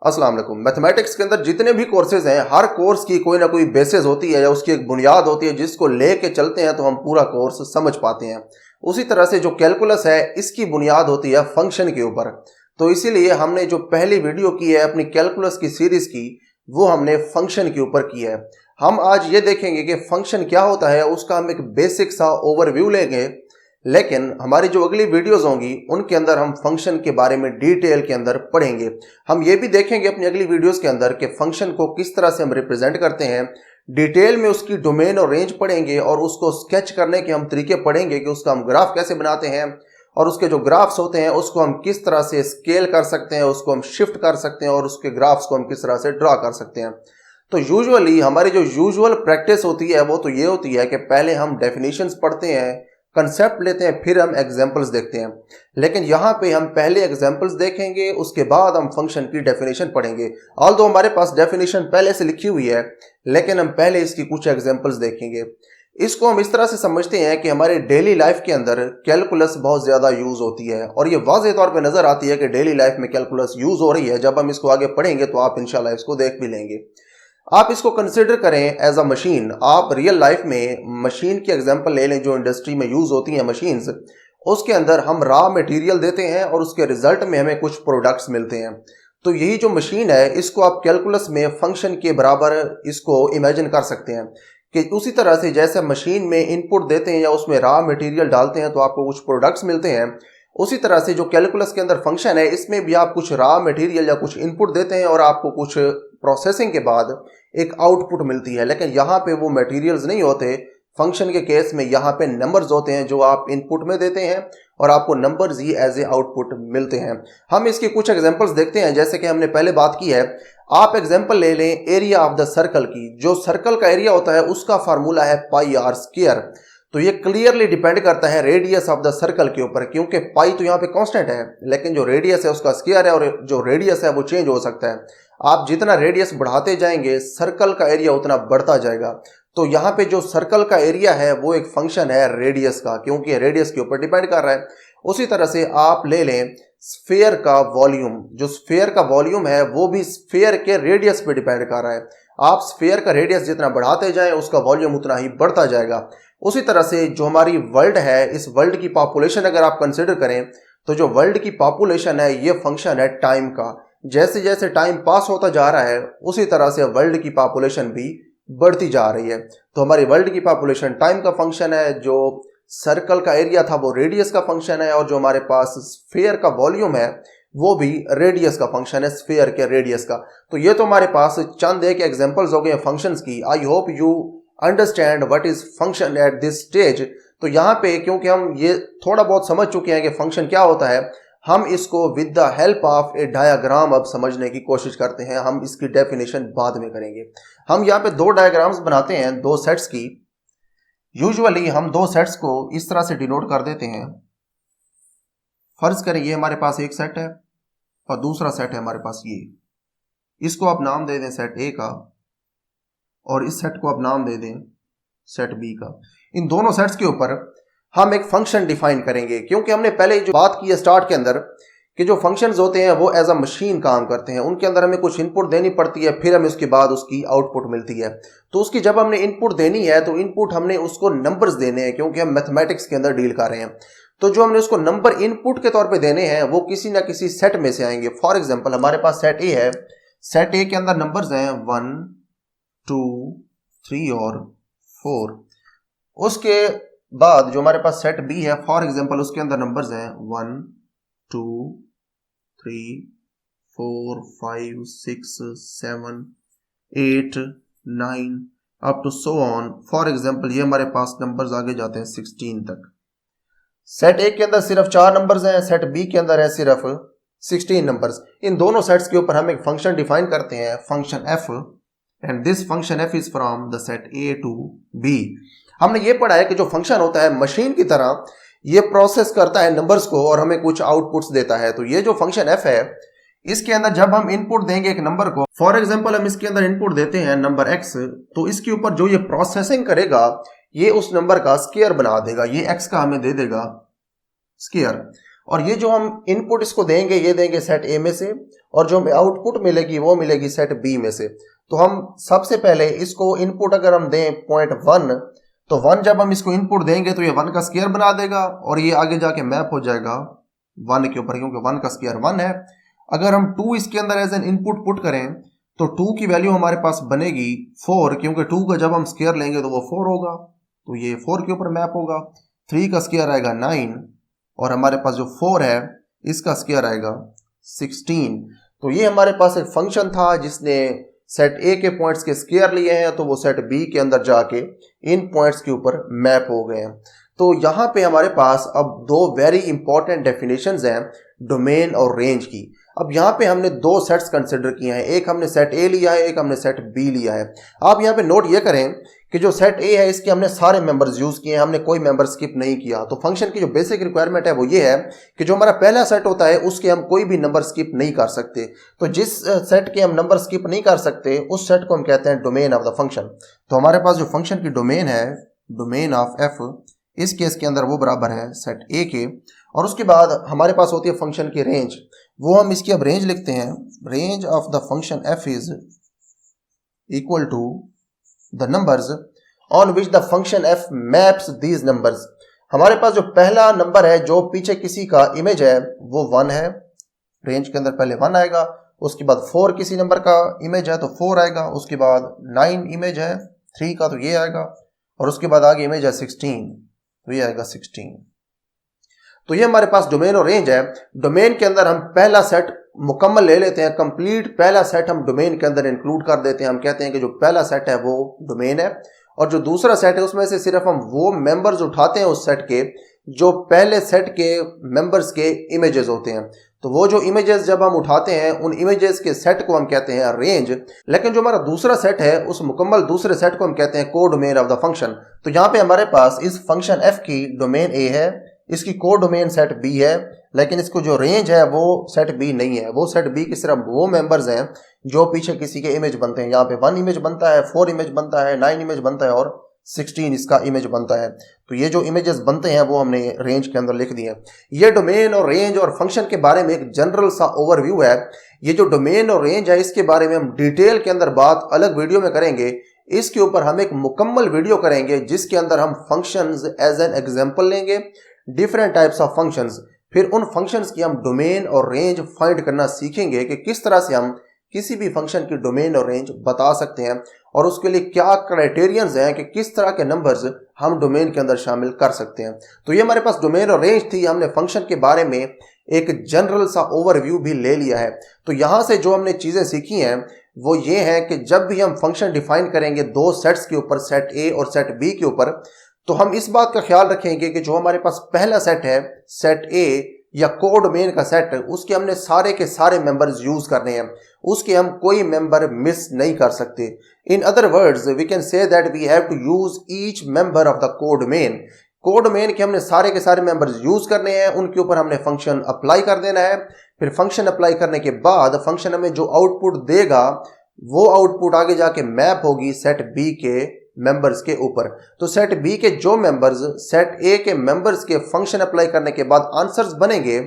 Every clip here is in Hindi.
अस्सलाम वालेकुम। मैथमेटिक्स के अंदर जितने भी कोर्सेज हैं, हर कोर्स की कोई ना कोई बेसिस होती है या उसकी एक बुनियाद होती है जिसको लेके चलते हैं तो हम पूरा कोर्स समझ पाते हैं। उसी तरह से जो कैलकुलस है इसकी बुनियाद होती है फंक्शन के ऊपर। तो इसीलिए हमने जो पहली वीडियो की है अपनी कैलकुलस की सीरीज की, वो हमने फंक्शन के ऊपर की है। हम आज ये देखेंगे कि फंक्शन क्या होता है, उसका हम एक बेसिक सा ओवरव्यू लेंगे। लेकिन हमारी जो अगली वीडियोस होंगी उनके अंदर हम फंक्शन के बारे में डिटेल के अंदर पढ़ेंगे। हम ये भी देखेंगे अपनी अगली वीडियोस के अंदर कि फंक्शन को किस तरह से हम रिप्रेजेंट करते हैं। डिटेल में उसकी डोमेन और रेंज पढ़ेंगे और उसको स्केच करने के हम तरीके पढ़ेंगे कि उसका हम ग्राफ कैसे बनाते हैं और उसके जो ग्राफ्स होते हैं उसको हम किस तरह से स्केल कर सकते हैं, उसको हम शिफ्ट कर सकते हैं और उसके ग्राफ्स को हम किस तरह से ड्रा कर सकते हैं। तो यूजुअली हमारी जो यूजुअल प्रैक्टिस होती है वो तो ये होती है कि पहले हम डेफिनेशंस पढ़ते हैं, कंसेप्ट लेते हैं, फिर हम एग्जांपल्स देखते हैं। लेकिन यहाँ पे हम पहले एग्जांपल्स देखेंगे, उसके बाद हम फंक्शन की डेफिनेशन पढ़ेंगे। ऑल्दो हमारे पास डेफिनेशन पहले से लिखी हुई है, लेकिन हम पहले इसकी कुछ एग्जांपल्स देखेंगे। इसको हम इस तरह से समझते हैं कि हमारे डेली लाइफ के अंदर कैलकुलस बहुत ज़्यादा यूज़ होती है और ये वाज़ेह तौर पे नज़र आती है कि डेली लाइफ में कैलकुलस यूज़ हो रही है। जब हम इसको आगे पढ़ेंगे तो आप इंशाल्लाह इसको देख भी लेंगे। आप इसको कंसिडर करें एज अ मशीन। आप रियल लाइफ में मशीन की एग्जांपल ले लें जो इंडस्ट्री में यूज़ होती हैं मशीन्स। उसके अंदर हम रॉ मटेरियल देते हैं और उसके रिजल्ट में हमें कुछ प्रोडक्ट्स मिलते हैं। तो यही जो मशीन है इसको आप कैलकुलस में फंक्शन के बराबर इसको इमेजिन कर सकते हैं कि उसी तरह से जैसे मशीन में इनपुट देते हैं या उसमें रॉ मटेरियल डालते हैं तो आपको कुछ प्रोडक्ट्स मिलते हैं, उसी तरह से जो कैलकुलस के अंदर फंक्शन है इसमें भी आप कुछ रॉ मटेरियल या कुछ इनपुट देते हैं और आपको कुछ प्रोसेसिंग के बाद एक आउटपुट मिलती है। लेकिन यहाँ पे वो मटेरियल्स नहीं होते। फंक्शन के केस में यहाँ पे नंबर्स होते हैं जो आप इनपुट में देते हैं और आपको नंबर्स ही एज ए आउटपुट मिलते हैं। हम इसकी कुछ एग्जांपल्स देखते हैं। जैसे कि हमने पहले बात की है, आप एग्जांपल ले लें एरिया ऑफ द सर्कल की। जो सर्कल का एरिया होता है उसका फार्मूला है पाई आर स्क्वायर। तो ये क्लियरली डिपेंड करता है रेडियस ऑफ द सर्कल के ऊपर, क्योंकि पाई तो यहाँ पे कांस्टेंट है लेकिन जो रेडियस है उसका स्क्वायर है और जो रेडियस है वो चेंज हो सकता है। आप जितना रेडियस बढ़ाते जाएंगे सर्कल का एरिया उतना बढ़ता जाएगा। तो यहाँ पे जो सर्कल का एरिया है वो एक फंक्शन है रेडियस का, क्योंकि रेडियस के ऊपर डिपेंड कर रहा है। उसी तरह से आप ले लें स्फीयर का वॉल्यूम। जो स्फीयर का वॉल्यूम है वो भी स्फीयर के रेडियस पे डिपेंड कर रहा है। आप स्फीयर का रेडियस जितना बढ़ाते जाएं उसका वॉल्यूम उतना ही बढ़ता जाएगा। उसी तरह से जो हमारी वर्ल्ड है, इस वर्ल्ड की पॉपुलेशन अगर आप कंसिडर करें तो जो वर्ल्ड की पॉपुलेशन है ये फंक्शन है टाइम का। जैसे जैसे टाइम पास होता जा रहा है उसी तरह से वर्ल्ड की पॉपुलेशन भी बढ़ती जा रही है। तो हमारी वर्ल्ड की पॉपुलेशन टाइम का फंक्शन है, जो सर्कल का एरिया था वो रेडियस का फंक्शन है और जो हमारे पास स्फीयर का वॉल्यूम है वो भी रेडियस का फंक्शन है, स्फीयर के रेडियस का। तो ये तो हमारे पास चंद एक एग्जांपल्स हो गए फंक्शंस की। I hope you understand what is function at this stage. तो यहाँ पे क्योंकि हम ये थोड़ा बहुत समझ चुके हैं कि फंक्शन क्या होता है, हम इसको with the help of A diagram अब समझने की कोशिश करते हैं। हम इसकी डेफिनेशन बाद में करेंगे। हम यहाँ पे दो डायग्राम्स बनाते हैं दो सेट्स की। यूजुअली हम दो सेट्स को इस तरह से डिनोट कर देते हैं। फर्ज करें ये हमारे पास एक सेट है और दूसरा सेट है हमारे पास ये। इसको आप नाम दे दें सेट ए का और इस सेट को आप नाम दे दें सेट बी का। इन दोनों सेट्स के ऊपर हम एक फंक्शन डिफाइन करेंगे, क्योंकि हमने पहले जो बात की है स्टार्ट के अंदर कि जो फंक्शंस होते हैं वो एज अ मशीन काम करते हैं। उनके अंदर हमें कुछ इनपुट देनी पड़ती है, फिर हमें उसके बाद उसकी आउटपुट मिलती है। तो उसकी जब हमने इनपुट देनी है तो इनपुट हमने उसको नंबर्स देने हैं, क्योंकि हम मैथमेटिक्स के अंदर डील कर रहे हैं। तो जो हमने उसको नंबर इनपुट के तौर पे देने हैं वो किसी ना किसी सेट में से आएंगे। फॉर एग्जांपल हमारे पास सेट ए है। सेट ए के अंदर नंबर्स हैं 1 2 3 और 4। उसके बाद जो हमारे पास सेट बी है, फॉर एग्जांपल उसके अंदर नंबर्स हैं 1 2 3 4 5 6 7 8 9 up to so on. For example ये हमारे पास नंबर्स आगे जाते हैं 16 तक। सेट ए के अंदर सिर्फ 4 नंबर्स हैं, सेट बी के अंदर है सिर्फ 16 नंबर्स। इन दोनों सेट्स के ऊपर हम एक फंक्शन डिफाइन करते हैं, function F, and this function F is from the set A to B. हमने ये पढ़ा है कि जो फंक्शन होता है मशीन की तरह ये प्रोसेस करता है नंबर्स को और हमें कुछ आउटपुट्स देता है। तो ये जो फंक्शन एफ है इसके अंदर जब हम इनपुट देंगे एक नंबर को, फॉर एग्जांपल हम इसके अंदर इनपुट देते हैं नंबर एक्स, तो इसके ऊपर जो ये प्रोसेसिंग करेगा ये उस नंबर का स्क्वायर बना देगा। ये एक्स का हमें दे देगा स्क्वायर। और ये जो हम इनपुट इसको देंगे ये देंगे सेट ए में से, और जो हमें आउटपुट मिलेगी वो मिलेगी सेट बी में से। तो हम सबसे पहले इसको इनपुट अगर हम दें 0.1, तो 1 जब हम इसको इनपुट देंगे तो ये 1 का स्क्वायर बना देगा और ये आगे जाके मैप हो जाएगा 1 के ऊपर, क्योंकि 1 का स्क्वायर 1 है। अगर हम 2 इसके अंदर एज एन इनपुट पुट करें तो 2 की वैल्यू हमारे पास बनेगी 4, क्योंकि 2 का जब हम स्क्वायर लेंगे तो वो 4 होगा, तो ये 4 के ऊपर मैप होगा। 3 का स्क्वायर आएगा 9 और हमारे पास जो 4 है इसका स्क्वायर आएगा 16। तो ये हमारे पास एक फंक्शन था जिसने सेट ए के पॉइंट्स के स्क्वायर लिए हैं, तो वो सेट बी के अंदर जाके इन पॉइंट्स के ऊपर मैप हो गए हैं। तो यहाँ पे हमारे पास अब दो वेरी इंपॉर्टेंट डेफिनेशंस हैं डोमेन और रेंज की। अब यहाँ पे हमने दो सेट्स कंसिडर किए हैं, एक हमने सेट ए लिया है, एक हमने सेट बी लिया है। आप यहाँ पे नोट ये करें कि जो सेट ए है इसके हमने सारे मेंबर्स यूज किए हैं, हमने कोई मेंबर स्किप नहीं किया। तो फंक्शन की जो बेसिक रिक्वायरमेंट है वो ये है कि जो हमारा पहला सेट होता है उसके हम कोई भी नंबर स्किप नहीं कर सकते। तो जिस सेट के हम नंबर स्किप नहीं कर सकते उस सेट को हम कहते हैं डोमेन ऑफ द फंक्शन। तो हमारे पास जो फंक्शन की डोमेन है, डोमेन ऑफ एफ, इस केस के अंदर वो बराबर है सेट ए के। और उसके बाद हमारे पास होती है फंक्शन की रेंज, वो हम इसकी अब रेंज लिखते हैं। Range of the function F is equal to the numbers on which the function F maps these numbers. हमारे पास जो पहला नंबर है जो पीछे किसी का इमेज है वो 1 है, रेंज के अंदर पहले 1 आएगा, उसके बाद 4 किसी नंबर का इमेज है तो 4 आएगा, उसके बाद 9 इमेज है 3 का तो ये आएगा, और उसके बाद आगे इमेज है 16 तो ये आएगा 16। तो ये हमारे पास डोमेन और रेंज है। डोमेन के अंदर हम पहला सेट मुकम्मल ले लेते हैं, कंप्लीट पहला सेट हम डोमेन के अंदर इंक्लूड कर देते हैं। हम कहते हैं कि जो पहला सेट है वो डोमेन है, और जो दूसरा सेट है उसमें से सिर्फ हम वो मेंबर्स उठाते हैं उस सेट के जो पहले सेट के मेंबर्स के इमेजेस होते हैं। तो वो जो इमेजेस जब हम उठाते हैं उन इमेजेस के सेट को हम कहते हैं रेंज। लेकिन जो हमारा दूसरा सेट है उस मुकम्मल दूसरे सेट को हम कहते हैं को डोमेन ऑफ द फंक्शन। तो यहाँ पे हमारे पास इस फंक्शन एफ की डोमेन ए है, इसकी को डोमेन सेट बी है, लेकिन इसको जो रेंज है वो सेट बी नहीं है। वो सेट बी के सिर्फ वो मेंबर्स हैं जो पीछे किसी के इमेज बनते हैं। यहाँ पे 1 इमेज बनता है, 4 इमेज बनता है, 9 इमेज बनता है और 16 इसका इमेज बनता है। तो ये जो इमेजेस बनते हैं वो हमने रेंज के अंदर लिख दिए हैं। ये डोमेन और रेंज और फंक्शन के बारे में एक जनरल सा ओवरव्यू है। ये जो डोमेन और रेंज है इसके बारे में हम डिटेल के अंदर बात अलग वीडियो में करेंगे। इसके ऊपर हम एक मुकम्मल वीडियो करेंगे जिसके अंदर हम फंक्शंस एज एन एग्जांपल लेंगे, डिफरेंट टाइप्स ऑफ फंक्शंस, फिर उन फंक्शंस की हम डोमेन और रेंज फाइंड करना सीखेंगे कि किस तरह से हम किसी भी फंक्शन की डोमेन और रेंज बता सकते हैं, और उसके लिए क्या क्राइटेरियंस हैं कि किस तरह के नंबर्स हम डोमेन के अंदर शामिल कर सकते हैं। तो ये हमारे पास डोमेन और रेंज थी। हमने फंक्शन के बारे में एक जनरल सा ओवरव्यू भी ले लिया है। तो यहाँ से जो हमने चीज़ें सीखी हैं वो ये है कि जब भी हम फंक्शन डिफाइन करेंगे दो सेट्स के ऊपर, सेट ए और सेट बी के ऊपर, तो हम इस बात का ख्याल रखेंगे कि जो हमारे पास पहला सेट है सेट ए या को डोमेन का सेट, उसके हमने सारे के सारे मेंबर्स यूज करने हैं, उसके हम कोई मेंबर मिस नहीं कर सकते। In other words we can say that we have to use each member of the codomain. Codomain के हमने सारे के सारे मेंबर्स यूज करने हैं, उनके ऊपर हमने फंक्शन अप्लाई कर देना है। फिर फंक्शन अप्लाई करने के बाद फंक्शन हमें जो आउटपुट देगा वो आउटपुट आगे जाके मैप होगी सेट बी के मेंबर्स के ऊपर। तो सेट बी के जो मेंबर्स सेट ए के मेंबर्स के फंक्शन अप्लाई करने के बाद आंसर्स बनेंगे,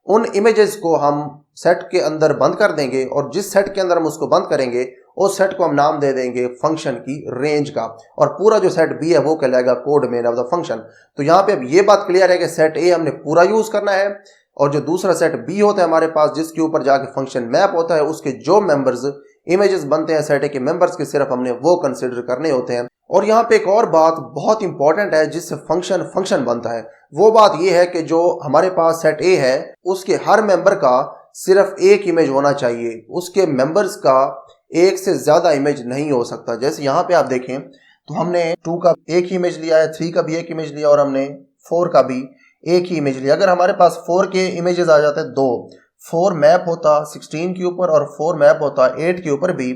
उन इमेजेस को हम सेट के अंदर बंद कर देंगे, और जिस सेट के अंदर हम उसको बंद करेंगे उस सेट को हम नाम दे देंगे फंक्शन की रेंज का, और पूरा जो सेट बी है वो कहलाएगा को डोमेन ऑफ द फंक्शन। तो यहाँ पे अब ये बात क्लियर है कि सेट ए हमने पूरा यूज करना है, और जो दूसरा सेट बी होता है हमारे पास जिसके ऊपर जाके फंक्शन मैप होता है, उसके जो मेंबर्स इमेजेस बनते हैं सेट ए के मेंबर्स के सिर्फ हमने वो कंसिडर करने होते हैं। और यहाँ पे एक और बात बहुत इंपॉर्टेंट है जिससे फंक्शन बनता है, वो बात ये है कि जो हमारे पास सेट ए है उसके हर मेंबर का सिर्फ एक इमेज होना चाहिए, उसके मेंबर्स का एक से ज्यादा इमेज नहीं हो सकता। जैसे यहाँ पे आप देखें तो हमने 2 का एक ही इमेज लिया है, 3 का भी एक इमेज लिया, और हमने 4 का भी एक ही इमेज लिया। अगर हमारे पास 4 के इमेजेस आ जाते हैं 2, 4 मैप होता 16 के ऊपर और 4 मैप होता 8 के ऊपर भी,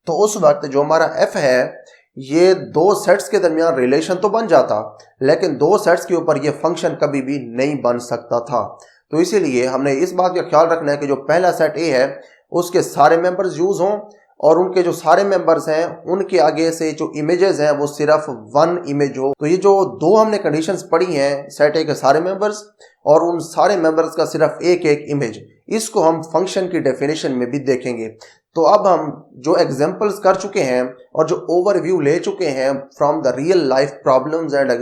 तो उस वक्त जो हमारा एफ है ये दो सेट्स के दरमियान रिलेशन तो बन जाता, लेकिन दो सेट्स के ऊपर ये फंक्शन कभी भी नहीं बन सकता था। तो इसीलिए हमने इस बात का ख्याल रखना है कि जो पहला सेट ए है उसके सारे मेंबर्स यूज हों, और उनके जो सारे मेंबर्स हैं उनके आगे से जो इमेजेस हैं वो सिर्फ वन इमेज हो। तो ये जो दो हमने कंडीशंस पढ़ी हैं सेट ए के सारे मेंबर्स और उन सारे मेंबर्स का सिर्फ एक एक इमेज, इसको हम फंक्शन की डेफिनेशन में भी देखेंगे। तो अब हम जो एग्जांपल्स कर चुके हैं और जो ओवरव्यू ले चुके हैं from the real life problems and the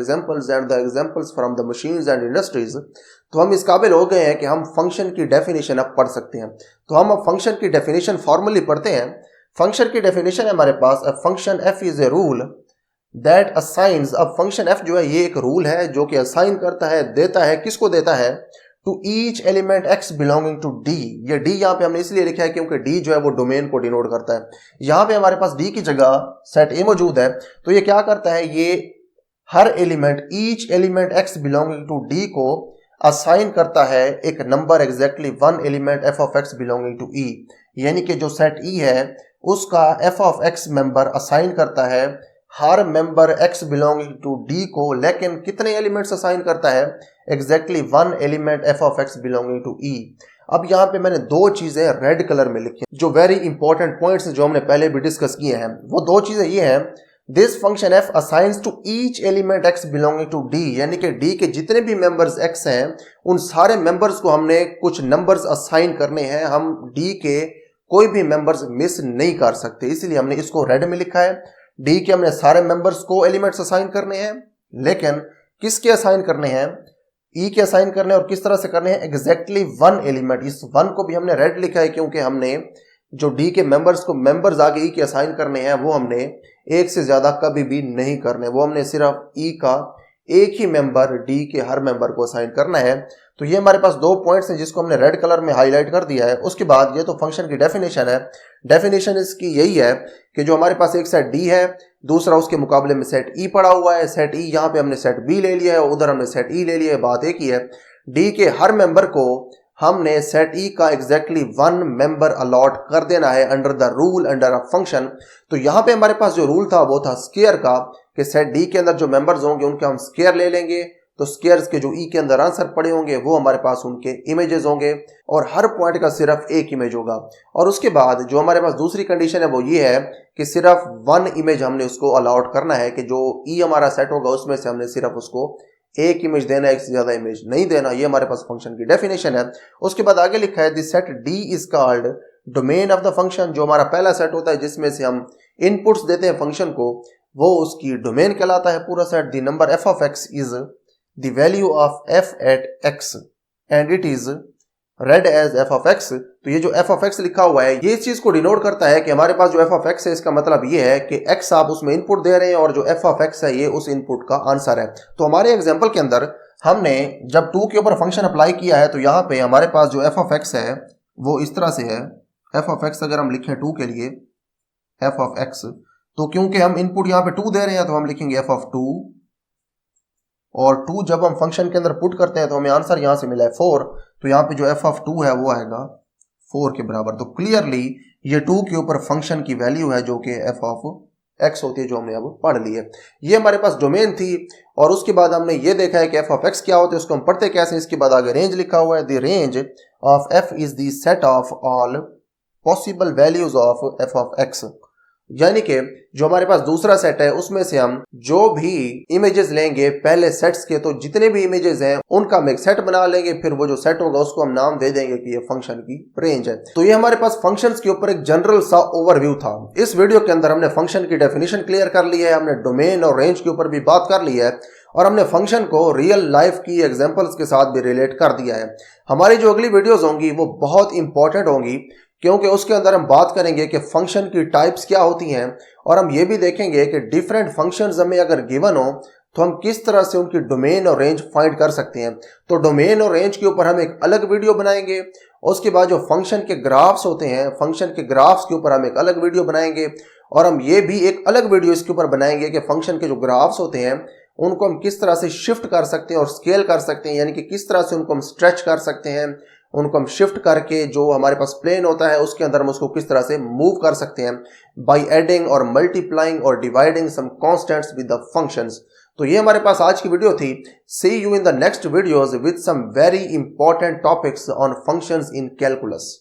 examples from the machines and industries, तो हम इस काबिल हो गए हैं कि हम फंक्शन की डेफिनेशन अब पढ़ सकते हैं। तो हम अब फंक्शन की डेफिनेशन फॉर्मली पढ़ते हैं। फंक्शन की डेफिनेशन है हमारे पास, a function F is a rule that assigns. अब फंक्शन एफ जो है ये एक रूल है जो कि असाइन करता है, देता है, किसको देता है, to each element x belonging to D. ये डी यहाँ पे हमने इसलिए लिखा है क्योंकि डी जो है वो डोमेन को डिनोट करता है। यहाँ पे हमारे पास डी की जगह सेट ए मौजूद है, तो ये क्या करता है, ये हर element, each element x belonging to D को असाइन करता है एक number, exactly one element f of x belonging to E. यानी कि जो सेट ई है उसका f of x member assign करता है हर member x belonging to D को, लेकिन कितने एलिमेंट्स असाइन करता है, exactly one element f of x belonging to E. अब यहाँ पे मैंने दो चीजें रेड कलर में लिखी जो वेरी इंपॉर्टेंट पॉइंट्स जो हमने पहले भी डिस्कस किए हैं। वो दो चीजें ये हैं, this function F assigns to each element x belonging to D, यानी कि डी के जितने भी मेंबर्स एक्स हैं उन सारे मेंबर्स को हमने कुछ नंबर्स असाइन करने हैं। हम डी के कोई भी मेंबर्स मिस नहीं कर सकते, इसलिए हमने इसको रेड में लिखा है। डी के हमने सारे मेंबर्स को एलिमेंट्स असाइन करने हैं, लेकिन किसके असाइन करने हैं, ई के असाइन करने हैं। और किस तरह से करने हैं, एग्जैक्टली वन एलिमेंट। इस वन को भी हमने रेड लिखा है क्योंकि हमने जो डी के मेंबर्स को मेंबर्स आगे ई के असाइन करने हैं वो हमने एक से ज्यादा कभी भी नहीं करने, वो हमने सिर्फ ई का एक ही मेंबर डी के हर मेंबर को असाइन करना है। तो ये हमारे पास दो पॉइंट्स हैं जिसको हमने रेड कलर में हाईलाइट कर दिया है। उसके बाद ये तो फंक्शन की डेफिनेशन है। डेफिनेशन इसकी यही है कि जो हमारे पास एक सेट डी है, दूसरा उसके मुकाबले में सेट ई पड़ा हुआ है। सेट ई यहाँ पे हमने सेट बी ले लिया है, उधर हमने सेट ई ले लिया है, बात एक ही है। डी के हर मेंबर को हमने सेट ई का एग्जैक्टली वन मेंबर अलॉट कर देना है under the rule, under a function. तो यहाँ पे हमारे पास जो रूल था वो था स्क्वायर का, कि सेट डी के अंदर जो मेंबर्स होंगे उनके हम स्क्वायर ले लेंगे, तो स्क्वायर्स के जो ई के अंदर आंसर पड़े होंगे वो हमारे पास उनके इमेजेस होंगे और हर पॉइंट का सिर्फ एक इमेज होगा। और उसके बाद जो हमारे पास दूसरी कंडीशन है वो ये है कि सिर्फ वन इमेज हमने उसको अलॉट करना है, कि जो ई हमारा सेट होगा उसमें से हमने सिर्फ उसको एक इमेज देना है, एक से ज्यादा इमेज नहीं देना। ये हमारे पास फंक्शन की डेफिनेशन है। उसके बाद आगे लिखा है this set D is called domain of the function. जो हमारा पहला सेट होता है जिसमें से हम इनपुट्स देते हैं फंक्शन को, वो उसकी डोमेन कहलाता है पूरा set. The number F of X is the value of F at X and it is read as F of X. तो ये जो एफ ऑफ एक्स लिखा हुआ है ये इस चीज को डिनोट करता है कि हमारे पास जो एफ ऑफ एक्स है इसका मतलब ये है कि एक्स आप उसमें इनपुट दे रहे हैं और जो एफ ऑफ एक्स है ये उस इनपुट का आंसर है। तो हमारे एग्जांपल के अंदर हमने जब 2 के ऊपर फंक्शन अप्लाई किया है तो यहाँ पे हमारे पास जो एफ ऑफ एक्स है वो इस तरह से है। एफ ऑफ एक्स अगर हम लिखें 2 के लिए एफ ऑफ एक्स, तो क्योंकि हम इनपुट यहाँ पे 2 दे रहे हैं तो हम लिखेंगे एफ ऑफ 2, और 2 जब हम फंक्शन के अंदर पुट करते हैं तो हमें आंसर यहाँ से मिला है 4, तो यहाँ पे जो एफ ऑफ 2 है वो आएगा 4 के बराबर। तो क्लियरली ये 2 के ऊपर फंक्शन की वैल्यू है जो कि एफ ऑफ एक्स होती है, जो हमने अब पढ़ ली है। ये हमारे पास डोमेन थी। और उसके बाद हमने ये देखा है कि एफ ऑफ एक्स क्या होते हैं, उसको हम पढ़ते कैसे। इसके बाद आगे रेंज लिखा हुआ है, the range of F is the set of all possible values of F of x. यानी कि जो हमारे पास दूसरा सेट है उसमें से हम जो भी इमेजेस लेंगे पहले सेट्स के, तो जितने भी इमेजेस हैं उनका हम एक सेट बना लेंगे, फिर वो जो सेट होगा उसको हम नाम दे देंगे कि ये फंक्शन की रेंज है। तो ये हमारे पास फंक्शंस के ऊपर एक जनरल सा ओवरव्यू था। इस वीडियो के अंदर हमने फंक्शन की डेफिनेशन क्लियर कर ली है, हमने डोमेन और रेंज के ऊपर भी बात कर ली है, और हमने फंक्शन को रियल लाइफ की एग्जांपल्स के साथ भी रिलेट कर दिया है। हमारी जो अगली वीडियोस होंगी वो बहुत इंपॉर्टेंट होंगी, क्योंकि उसके अंदर हम बात करेंगे कि फंक्शन की टाइप्स क्या होती हैं, और हम ये भी देखेंगे कि डिफरेंट फंक्शंस हमें अगर गिवन हो तो हम किस तरह से उनकी डोमेन और रेंज फाइंड कर सकते हैं। तो डोमेन और रेंज के ऊपर हम एक अलग वीडियो बनाएंगे। उसके बाद जो फंक्शन के ग्राफ्स होते हैं, फंक्शन के ग्राफ्स के ऊपर हम एक अलग वीडियो बनाएंगे, और हम ये भी एक अलग वीडियो इसके ऊपर बनाएंगे कि फंक्शन के जो ग्राफ्स होते हैं उनको हम किस तरह से शिफ्ट कर सकते हैं और स्केल कर सकते हैं, यानी कि किस तरह से उनको हम स्ट्रेच कर सकते हैं, उनको हम शिफ्ट करके जो हमारे पास प्लेन होता है उसके अंदर हम उसको किस तरह से मूव कर सकते हैं बाय एडिंग और मल्टीप्लाइंग और dividing some constants with the functions. तो ये हमारे पास आज की वीडियो थी। See you in the next videos with some very important topics on functions in calculus.